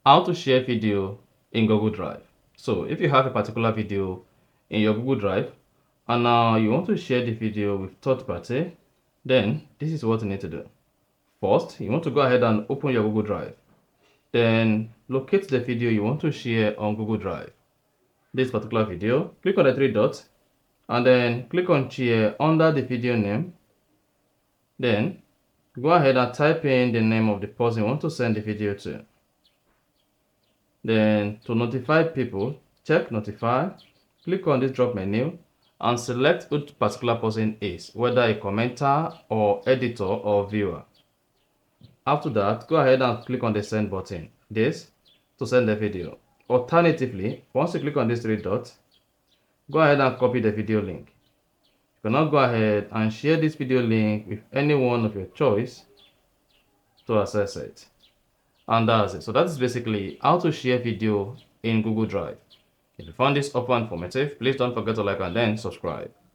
How to share video in Google Drive. So if you have a particular video in your Google Drive and now you want to share the video with third party, then this is what you need to do. First, you want to go ahead and open your Google Drive. Then locate the video you want to share on Google Drive. This particular video, click on the three dots and then click on share under the video name. Then go ahead and type in the name of the person you want to send the video to. Then to notify people, check notify, click on this drop menu and select which particular person is, whether a commenter or editor or viewer. After that, go ahead and click on the send button, this to send the video. Alternatively, once you click on these three dots, go ahead and copy the video link. You can now go ahead and share this video link with anyone of your choice to access it. And that's it. So that is basically how to share video in Google Drive. If you found this offer informative, please don't forget to like and then subscribe.